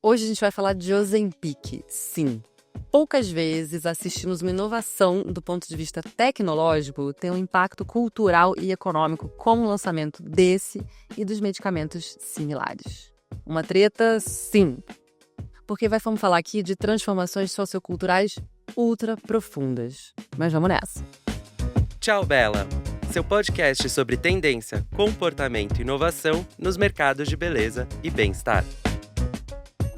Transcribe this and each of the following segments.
Hoje a gente vai falar de Ozempic, sim. Poucas vezes assistimos uma inovação do ponto de vista tecnológico ter um impacto cultural e econômico como o lançamento desse e dos medicamentos similares. Uma treta, sim, porque vamos falar aqui de transformações socioculturais ultra profundas. Mas vamos nessa. Tchau, Bela! Seu podcast sobre tendência, comportamento e inovação nos mercados de beleza e bem-estar.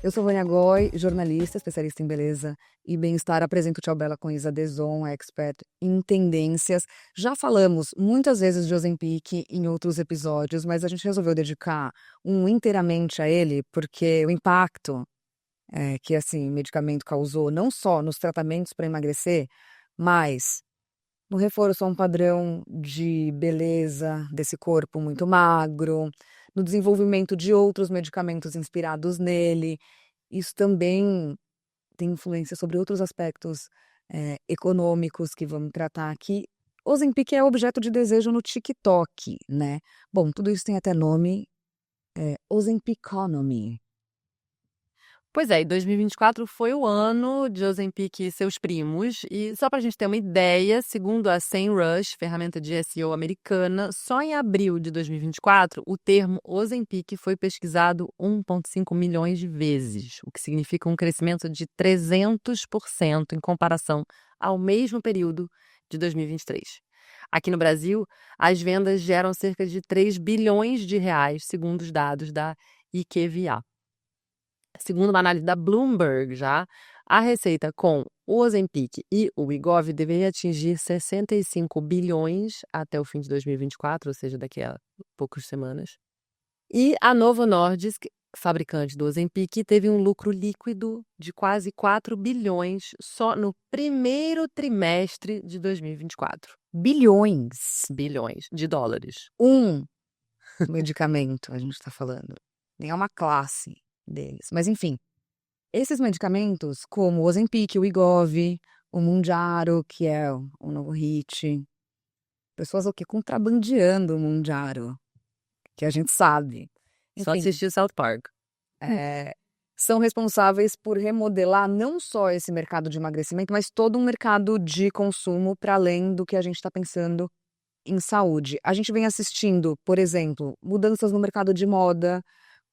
Eu sou Vânia Goy, jornalista, especialista em beleza e bem-estar. Apresento o Tchau Bela com Isa Deson, expert em tendências. Já falamos muitas vezes de Ozempic em outros episódios, mas a gente resolveu dedicar um inteiramente a ele, porque o impacto que esse medicamento causou, não só nos tratamentos para emagrecer, mas no reforço a um padrão de beleza desse corpo muito magro, no desenvolvimento de outros medicamentos inspirados nele. Isso também tem influência sobre outros aspectos econômicos que vamos tratar aqui. Ozempic é objeto de desejo no TikTok, né? Bom, tudo isso tem até nome, Ozempiconomy. Pois é, e 2024 foi o ano de Ozempic e seus primos. E só para a gente ter uma ideia, segundo a SEMrush, ferramenta de SEO americana, só em abril de 2024 o termo Ozempic foi pesquisado 1,5 milhões de vezes, o que significa um crescimento de 300% em comparação ao mesmo período de 2023. Aqui no Brasil, as vendas geram cerca de 3 bilhões de reais, segundo os dados da IQVIA. Segundo uma análise da Bloomberg, a receita com o Ozempic e o Wegovy deveria atingir 65 bilhões até o fim de 2024, ou seja, daqui a poucas semanas. E a Novo Nordisk, fabricante do Ozempic, teve um lucro líquido de quase 4 bilhões só no primeiro trimestre de 2024. Bilhões de dólares. Um medicamento, a gente está falando. Nem é uma classe deles. Mas, enfim, esses medicamentos, como o Ozempic, o Wegovy, o Mounjaro, que é o novo hit, pessoas contrabandeando o Mounjaro, que a gente sabe. Só Enfim, assistir South Park. são responsáveis por remodelar não só esse mercado de emagrecimento, mas todo um mercado de consumo para além do que a gente está pensando em saúde. A gente vem assistindo, por exemplo, mudanças no mercado de moda,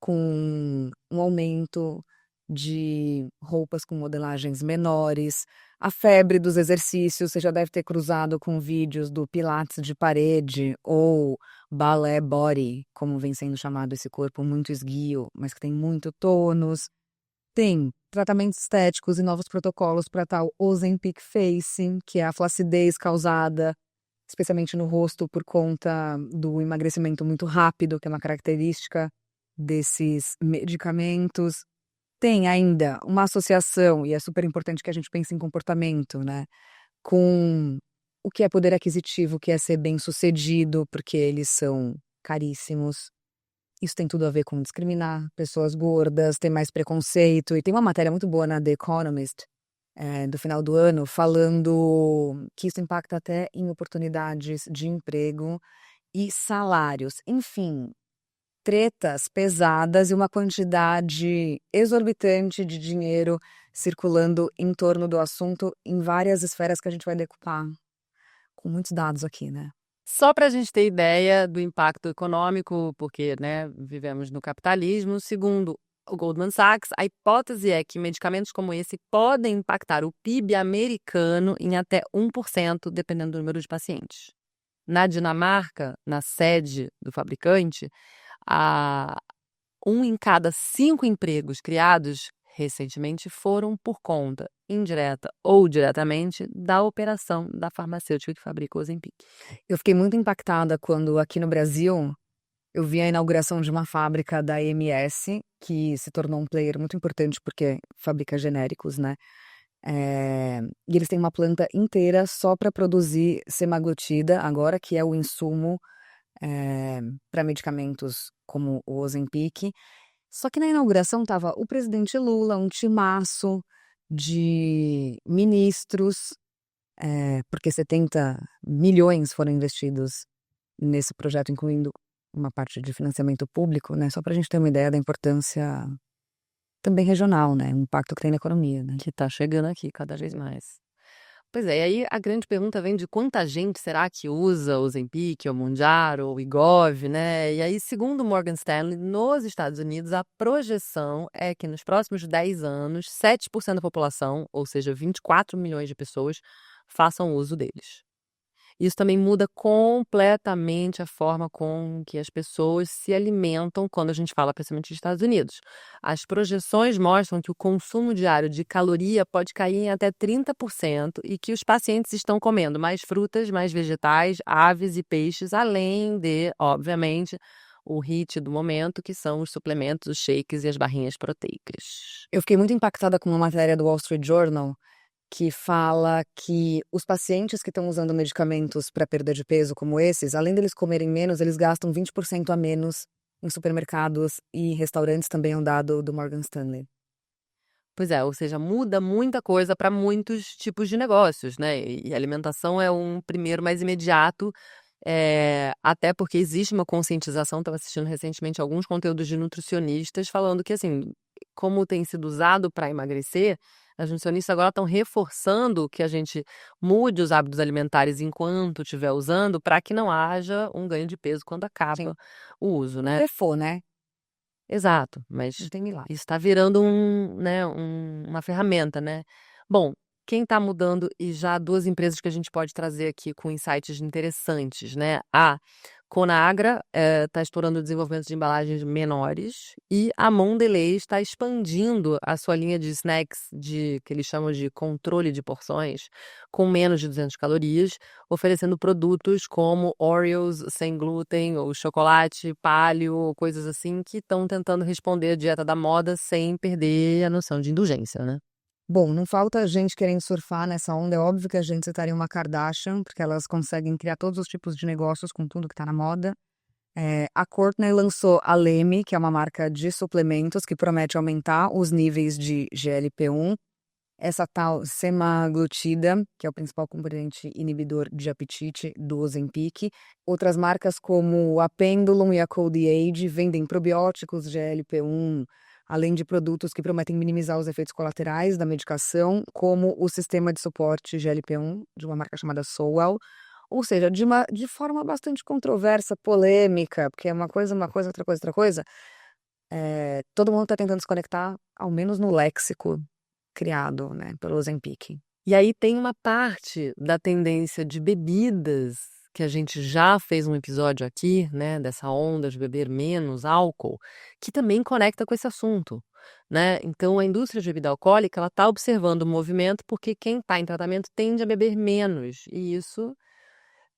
com um aumento de roupas com modelagens menores, a febre dos exercícios. Você já deve ter cruzado com vídeos do pilates de parede ou balé body, como vem sendo chamado esse corpo muito esguio, mas que tem muito tônus. Tem tratamentos estéticos e novos protocolos para tal Ozempic Face, que é a flacidez causada especialmente no rosto por conta do emagrecimento muito rápido, que é uma característica desses medicamentos. Tem ainda uma associação, e é super importante que a gente pense em comportamento, né, com o que é poder aquisitivo, o que é ser bem-sucedido, porque eles são caríssimos. Isso tem tudo a ver com discriminar pessoas gordas, ter mais preconceito. E tem uma matéria muito boa na The Economist, do final do ano, falando que isso impacta até em oportunidades de emprego e salários. Enfim, tretas pesadas e uma quantidade exorbitante de dinheiro circulando em torno do assunto em várias esferas que a gente vai decupar com muitos dados aqui, né? Só para a gente ter ideia do impacto econômico, porque, né, vivemos no capitalismo, segundo o Goldman Sachs, a hipótese é que medicamentos como esse podem impactar o PIB americano em até 1%, dependendo do número de pacientes. Na Dinamarca, na sede do fabricante, 1 em cada 5 empregos criados recentemente foram por conta, indireta ou diretamente, da operação da farmacêutica que fabrica o Ozempic. Eu fiquei muito impactada quando aqui no Brasil eu vi a inauguração de uma fábrica da EMS, que se tornou um player muito importante porque fabrica genéricos, né? E eles têm uma planta inteira só para produzir semaglutida, agora que é o insumo para medicamentos como o Ozempic. Só que na inauguração estava o presidente Lula, um timaço de ministros, porque 70 milhões foram investidos nesse projeto, incluindo uma parte de financiamento público, né? Só para a gente ter uma ideia da importância também regional, né? O impacto que tem na economia, né? Que tá chegando aqui cada vez mais. Pois é, e aí a grande pergunta vem de quanta gente será que usa o Ozempic, ou Mounjaro, ou Wegovy, né? E aí, segundo o Morgan Stanley, nos Estados Unidos, a projeção é que nos próximos 10 anos, 7% da população, ou seja, 24 milhões de pessoas, façam uso deles. Isso também muda completamente a forma com que as pessoas se alimentam quando a gente fala principalmente dos Estados Unidos. As projeções mostram que o consumo diário de caloria pode cair em até 30% e que os pacientes estão comendo mais frutas, mais vegetais, aves e peixes, além de, obviamente, o hit do momento, que são os suplementos, os shakes e as barrinhas proteicas. Eu fiquei muito impactada com uma matéria do Wall Street Journal que fala que os pacientes que estão usando medicamentos para perda de peso como esses, além deles comerem menos, eles gastam 20% a menos em supermercados e restaurantes, também é um dado do Morgan Stanley. Pois é, ou seja, muda muita coisa para muitos tipos de negócios, né? E alimentação é um primeiro mais imediato, até porque existe uma conscientização. Estava assistindo recentemente alguns conteúdos de nutricionistas falando que, assim, como tem sido usado para emagrecer, as nutricionistas agora estão reforçando que a gente mude os hábitos alimentares enquanto estiver usando, para que não haja um ganho de peso quando acaba Sim. o uso, né? Prefou, né? Exato, mas Não tem milagre. isso está virando uma ferramenta, né? Bom, quem está mudando, e já 2 empresas que a gente pode trazer aqui com insights interessantes, né? A Conagra está explorando o desenvolvimento de embalagens menores, e a Mondelez está expandindo a sua linha de snacks que eles chamam de controle de porções, com menos de 200 calorias, oferecendo produtos como Oreos sem glúten ou chocolate paleo, coisas assim, que estão tentando responder a dieta da moda sem perder a noção de indulgência, né? Bom, não falta gente querendo surfar nessa onda. É óbvio que a gente citaria uma Kardashian, porque elas conseguem criar todos os tipos de negócios com tudo que tá na moda. A Kourtney lançou a Lemme, que é uma marca de suplementos que promete aumentar os níveis de GLP-1. Essa tal semaglutida, que é o principal componente inibidor de apetite do Ozempic. Outras marcas como a Pendulum e a Code Age vendem probióticos GLP-1, além de produtos que prometem minimizar os efeitos colaterais da medicação, como o sistema de suporte GLP-1 de uma marca chamada Sowell. Ou seja, de forma bastante controversa, polêmica, porque é uma coisa, outra coisa. Todo mundo está tentando se conectar, ao menos no léxico criado, né, pelo Ozempic. E aí tem uma parte da tendência de bebidas, que a gente já fez um episódio aqui, né, dessa onda de beber menos álcool, que também conecta com esse assunto, né? Então a indústria de bebida alcoólica, ela está observando o movimento, porque quem está em tratamento tende a beber menos, e isso,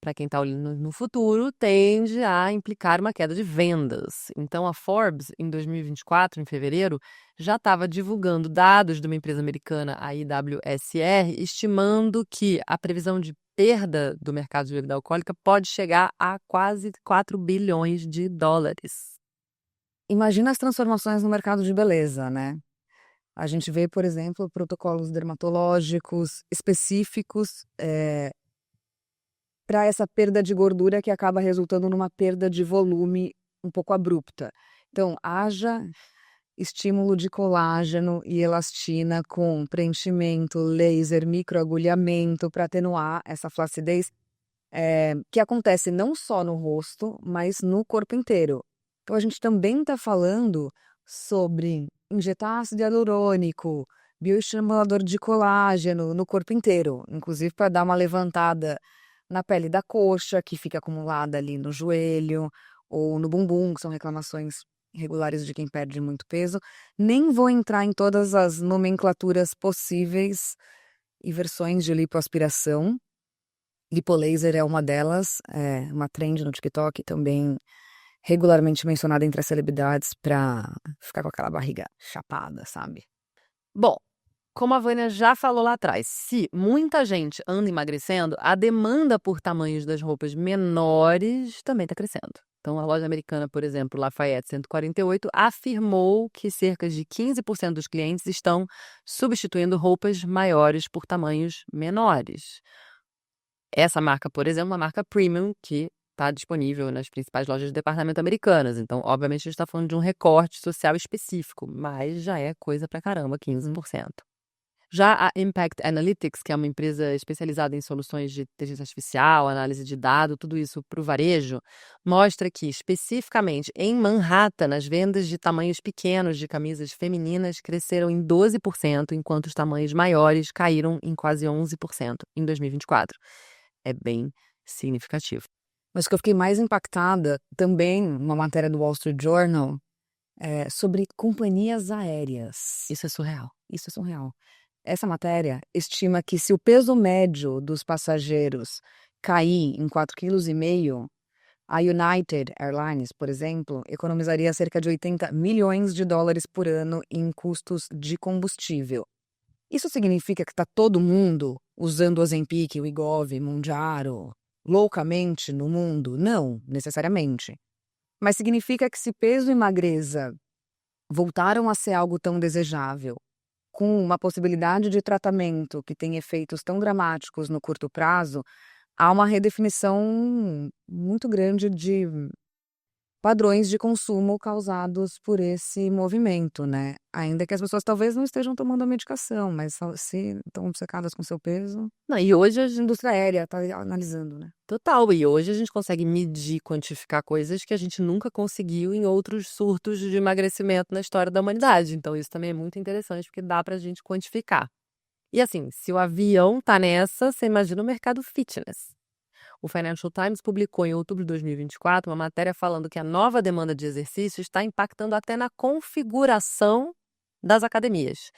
para quem está olhando no futuro, tende a implicar uma queda de vendas. Então a Forbes, em 2024, em fevereiro, já estava divulgando dados de uma empresa americana, a IWSR, estimando que a previsão de perda do mercado de bebida alcoólica pode chegar a quase 4 bilhões de dólares. Imagina as transformações no mercado de beleza, né? A gente vê, por exemplo, protocolos dermatológicos específicos para essa perda de gordura que acaba resultando numa perda de volume um pouco abrupta. Então, haja estímulo de colágeno e elastina com preenchimento, laser, microagulhamento para atenuar essa flacidez, que acontece não só no rosto, mas no corpo inteiro. Então, a gente também está falando sobre injetar ácido hialurônico, bioestimulador de colágeno no corpo inteiro, inclusive para dar uma levantada na pele da coxa, que fica acumulada ali no joelho ou no bumbum, que são reclamações regulares de quem perde muito peso. Nem vou entrar em todas as nomenclaturas possíveis e versões de lipoaspiração. Lipolaser é uma delas, é uma trend no TikTok também regularmente mencionada entre as celebridades para ficar com aquela barriga chapada, sabe? Bom, como a Vânia já falou lá atrás, se muita gente anda emagrecendo, a demanda por tamanhos das roupas menores também está crescendo. Então, a loja americana, por exemplo, Lafayette 148, afirmou que cerca de 15% dos clientes estão substituindo roupas maiores por tamanhos menores. Essa marca, por exemplo, é uma marca premium que está disponível nas principais lojas de departamento americanas. Então, obviamente, a gente está falando de um recorte social específico, mas já é coisa pra caramba, 15%. Já a Impact Analytics, que é uma empresa especializada em soluções de inteligência artificial, análise de dados, tudo isso para o varejo, mostra que, especificamente em Manhattan, as vendas de tamanhos pequenos de camisas femininas cresceram em 12%, enquanto os tamanhos maiores caíram em quase 11% em 2024. É bem significativo. Mas o que eu fiquei mais impactada, também uma matéria do Wall Street Journal, sobre companhias aéreas. Isso é surreal. Isso é surreal. Essa matéria estima que se o peso médio dos passageiros cair em 4,5 kg, a United Airlines, por exemplo, economizaria cerca de 80 milhões de dólares por ano em custos de combustível. Isso significa que está todo mundo usando o Ozempic, o Wegovy, Mounjaro loucamente no mundo? Não, necessariamente. Mas significa que se peso e magreza voltaram a ser algo tão desejável, com uma possibilidade de tratamento que tem efeitos tão dramáticos no curto prazo, há uma redefinição muito grande de padrões de consumo causados por esse movimento, né? Ainda que as pessoas talvez não estejam tomando a medicação, mas se estão obcecadas com seu peso. Não, e hoje a A gente. indústria aérea está analisando, né? Total, e hoje a gente consegue medir, quantificar coisas que a gente nunca conseguiu em outros surtos de emagrecimento na história da humanidade. Então, isso também é muito interessante, porque dá pra gente quantificar. E assim, se o avião tá nessa, você imagina o mercado fitness. O Financial Times publicou em outubro de 2024 uma matéria falando que a nova demanda de exercício está impactando até na configuração das academias.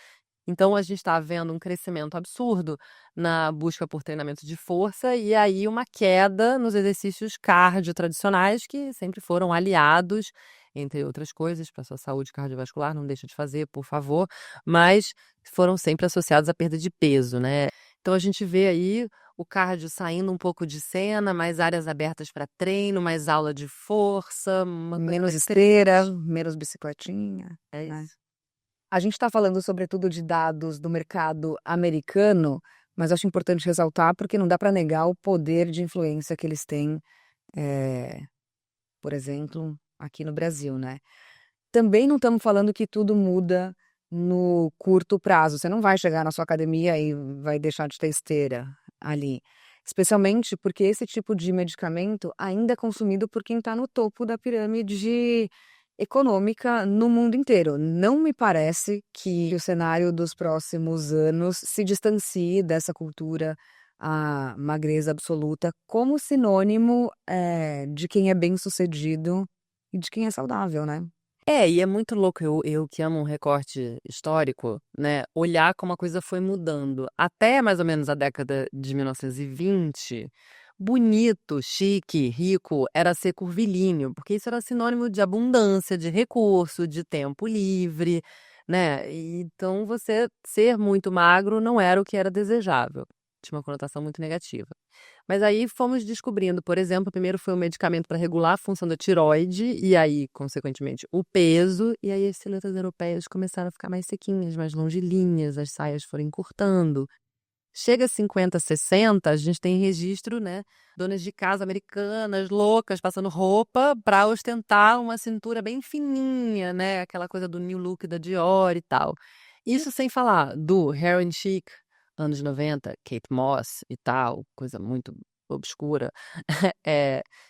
Então, a gente está vendo um crescimento absurdo na busca por treinamento de força e aí uma queda nos exercícios cardio tradicionais, que sempre foram aliados, entre outras coisas, para a sua saúde cardiovascular, não deixa de fazer, por favor, mas foram sempre associados à perda de peso, né? Então, a gente vê aí o cardio saindo um pouco de cena, mais áreas abertas para treino, mais aula de força, uma coisa Menos mais esteira, menos bicicletinha. é né? isso. A gente está falando sobretudo de dados do mercado americano, mas acho importante ressaltar porque não dá para negar o poder de influência que eles têm, por exemplo, aqui no Brasil, né? Também não estamos falando que tudo muda no curto prazo. Você não vai chegar na sua academia e vai deixar de ter esteira ali. Especialmente porque esse tipo de medicamento ainda é consumido por quem está no topo da pirâmide econômica no mundo inteiro. Não me parece que o cenário dos próximos anos se distancie dessa cultura a magreza absoluta como sinônimo de quem é bem-sucedido e de quem é saudável, né? E é muito louco, eu que amo um recorte histórico, né, olhar como a coisa foi mudando. Até mais ou menos a década de 1920, bonito, chique, rico era ser curvilíneo, porque isso era sinônimo de abundância, de recurso, de tempo livre, né? Então você ser muito magro não era o que era desejável. Tinha uma conotação muito negativa. Mas aí fomos descobrindo, por exemplo, primeiro foi um medicamento para regular a função da tireoide, e aí, consequentemente, o peso, e aí as silhuetas europeias começaram a ficar mais sequinhas, mais longilíneas, as saias foram encurtando. Chega a 50, 60, a gente tem registro, né, donas de casa americanas, loucas, passando roupa para ostentar uma cintura bem fininha, né, aquela coisa do New Look da Dior e tal. Isso sem falar do heroin chic, anos 90, Kate Moss e tal, coisa muito obscura,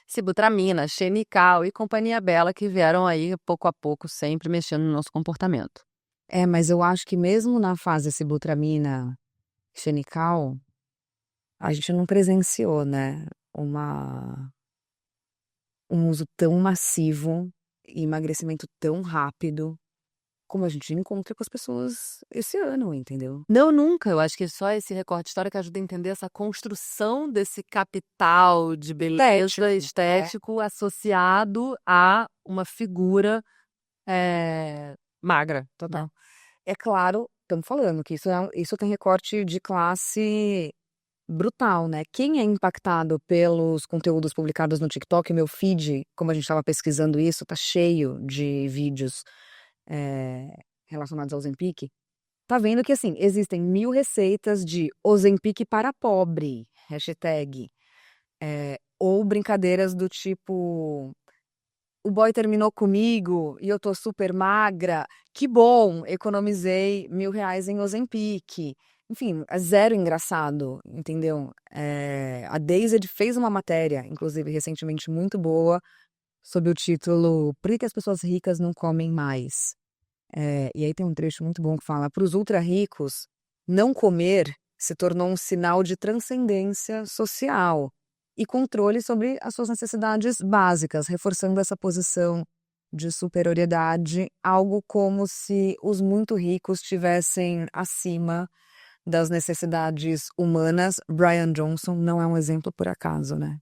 Sibutramina, Xenical e Companhia Bela, que vieram aí pouco a pouco sempre mexendo no nosso comportamento. Mas eu acho que mesmo na fase Sibutramina, Xenical, a gente não presenciou, né, um uso tão massivo e emagrecimento tão rápido como a gente encontra com as pessoas esse ano, entendeu? Não, nunca. Eu acho que só esse recorte histórico ajuda a entender essa construção desse capital de beleza estético associado a uma figura magra. Total. É claro, estamos falando que isso tem recorte de classe brutal, né? Quem é impactado pelos conteúdos publicados no TikTok, meu feed, como a gente estava pesquisando isso, tá cheio de vídeos relacionados ao Ozempic, tá vendo que, assim, existem 1000 receitas de Ozempic para pobre, hashtag. Ou brincadeiras do tipo: "O boy terminou comigo e eu tô super magra, que bom, economizei R$ 1.000 em Ozempic". Enfim, é zero engraçado, entendeu? A Dazed fez uma matéria, inclusive recentemente muito boa, sob o título "Por que as pessoas ricas não comem mais?". E aí tem um trecho muito bom que fala: "Para os ultra ricos, não comer se tornou um sinal de transcendência social e controle sobre as suas necessidades básicas", reforçando essa posição de superioridade, algo como se os muito ricos estivessem acima das necessidades humanas. Brian Johnson não é um exemplo por acaso, né?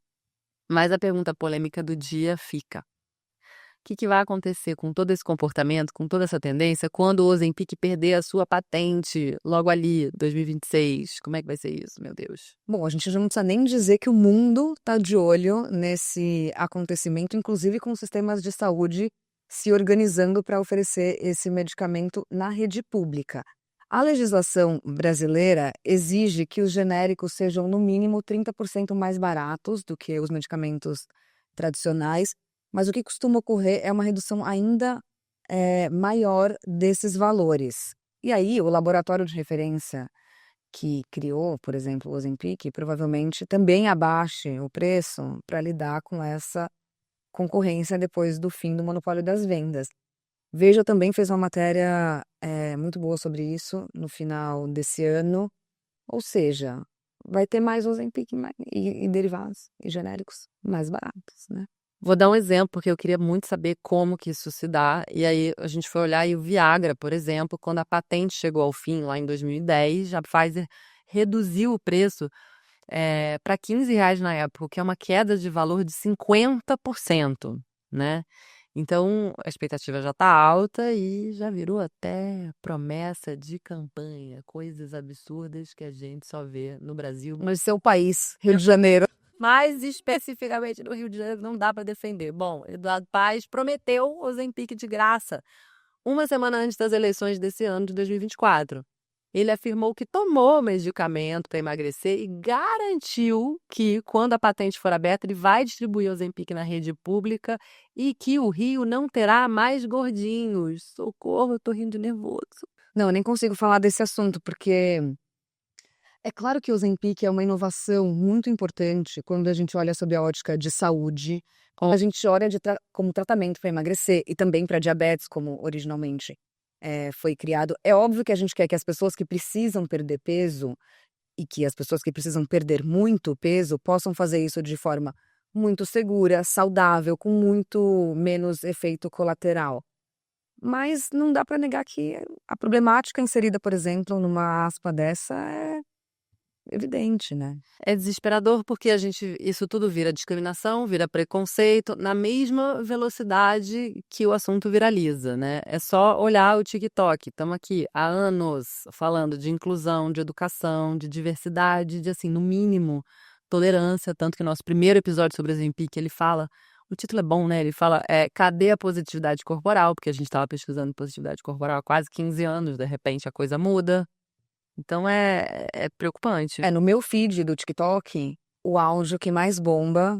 Mas a pergunta polêmica do dia fica: o que vai acontecer com todo esse comportamento, com toda essa tendência, quando o Ozempic perder a sua patente logo ali, 2026? Como é que vai ser isso, meu Deus? Bom, a gente já não precisa nem dizer que o mundo está de olho nesse acontecimento, inclusive com sistemas de saúde se organizando para oferecer esse medicamento na rede pública. A legislação brasileira exige que os genéricos sejam, no mínimo, 30% mais baratos do que os medicamentos tradicionais, mas o que costuma ocorrer é uma redução ainda maior desses valores. E aí, o laboratório de referência que criou, por exemplo, o Ozempic, provavelmente também abaixe o preço para lidar com essa concorrência depois do fim do monopólio das vendas. Veja também fez uma matéria muito boa sobre isso no final desse ano, ou seja, vai ter mais Ozempic e derivados e genéricos mais baratos, né? Vou dar um exemplo, porque eu queria muito saber como que isso se dá. E aí a gente foi olhar e o Viagra, por exemplo, quando a patente chegou ao fim, lá em 2010, a Pfizer reduziu o preço para R$ 15 na época, o que é uma queda de valor de 50%, né? Então, a expectativa já está alta e já virou até promessa de campanha, coisas absurdas que a gente só vê no Brasil. No seu país, Rio de Janeiro. Mais especificamente no Rio de Janeiro, não dá para defender. Bom, Eduardo Paes prometeu Ozempic de graça uma semana antes das eleições desse ano de 2024. Ele afirmou que tomou medicamento para emagrecer e garantiu que, quando a patente for aberta, ele vai distribuir Ozempic na rede pública e que o Rio não terá mais gordinhos. Socorro, eu tô rindo de nervoso. Não, eu nem consigo falar desse assunto, porque é claro que o Ozempic é uma inovação muito importante quando a gente olha sob a ótica de saúde, quando a gente olha como tratamento para emagrecer e também para diabetes, como originalmente foi criado. É óbvio que a gente quer que as pessoas que precisam perder peso e que as pessoas que precisam perder muito peso possam fazer isso de forma muito segura, saudável, com muito menos efeito colateral. Mas não dá para negar que a problemática inserida, por exemplo, numa aspa dessa é evidente, né? É desesperador porque isso tudo vira discriminação, vira preconceito, na mesma velocidade que o assunto viraliza, né? É só olhar o TikTok. Estamos aqui há anos falando de inclusão, de educação, de diversidade, de, assim, no mínimo, tolerância. Tanto que nosso primeiro episódio sobre o Ozempic, ele fala, o título é bom, né? Ele fala, cadê a positividade corporal? Porque a gente estava pesquisando positividade corporal há quase 15 anos, de repente a coisa muda. Então é preocupante. No meu feed do TikTok, o áudio que mais bomba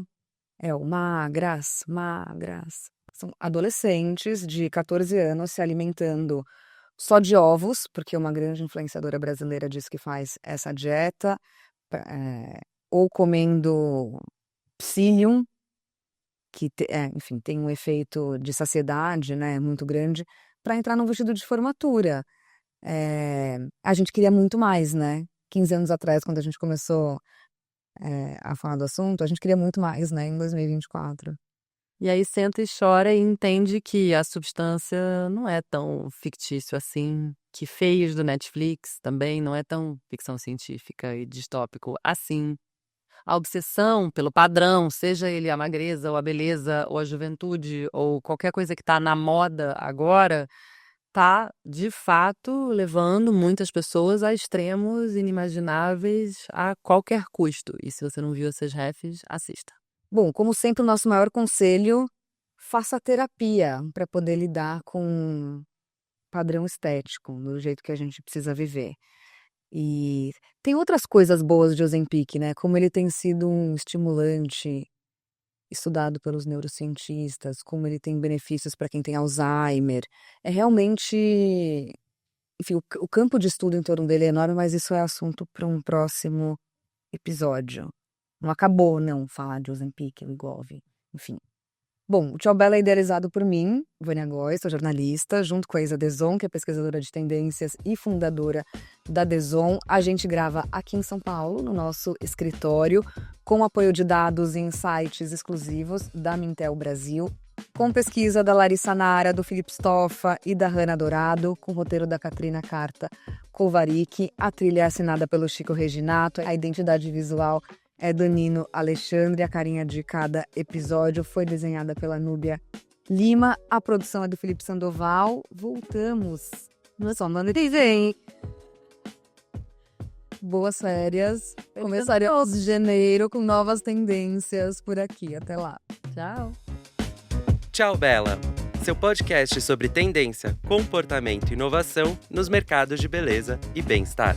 é o magras, magras. São adolescentes de 14 anos se alimentando só de ovos, porque uma grande influenciadora brasileira diz que faz essa dieta, ou comendo psyllium, que enfim, tem um efeito de saciedade, né, muito grande, para entrar num vestido de formatura. A gente queria muito mais, né? 15 anos atrás, quando a gente começou a falar do assunto, a gente queria muito mais, né? Em 2024. E aí senta e chora e entende que a substância não é tão fictício assim, que Feios do Netflix também não é tão ficção científica e distópico assim. A obsessão pelo padrão, seja ele a magreza ou a beleza ou a juventude ou qualquer coisa que está na moda agora, tá, de fato, levando muitas pessoas a extremos inimagináveis a qualquer custo. E se você não viu essas refs, assista. Bom, como sempre, o nosso maior conselho: faça terapia para poder lidar com padrão estético, do jeito que a gente precisa viver. E tem outras coisas boas de Ozempic, né? Como ele tem sido um estimulante estudado pelos neurocientistas, como ele tem benefícios para quem tem Alzheimer. É realmente, enfim, o campo de estudo em torno dele é enorme, mas isso é assunto para um próximo episódio. Não acabou, não, falar de Ozempic, Wegovy, enfim. Bom, o Tchau Bela é idealizado por mim, Vânia Góes, sou jornalista, junto com a Isa Deson, que é pesquisadora de tendências e fundadora da Deson. A gente grava aqui em São Paulo, no nosso escritório, com apoio de dados e insights exclusivos da Mintel Brasil, com pesquisa da Larissa Nara, do Felipe Stoffa e da Hanna Dourado, com roteiro da Katrina Carta Kovarik. A trilha é assinada pelo Chico Reginato, a identidade visual é do Nino Alexandre, a carinha de cada episódio foi desenhada pela Núbia Lima, a produção é do Felipe Sandoval. Voltamos na semana que vem. Boas férias. Começaremos de janeiro com novas tendências por aqui. Até lá. Tchau. Tchau Bela, seu podcast sobre tendência, comportamento e inovação nos mercados de beleza e bem-estar.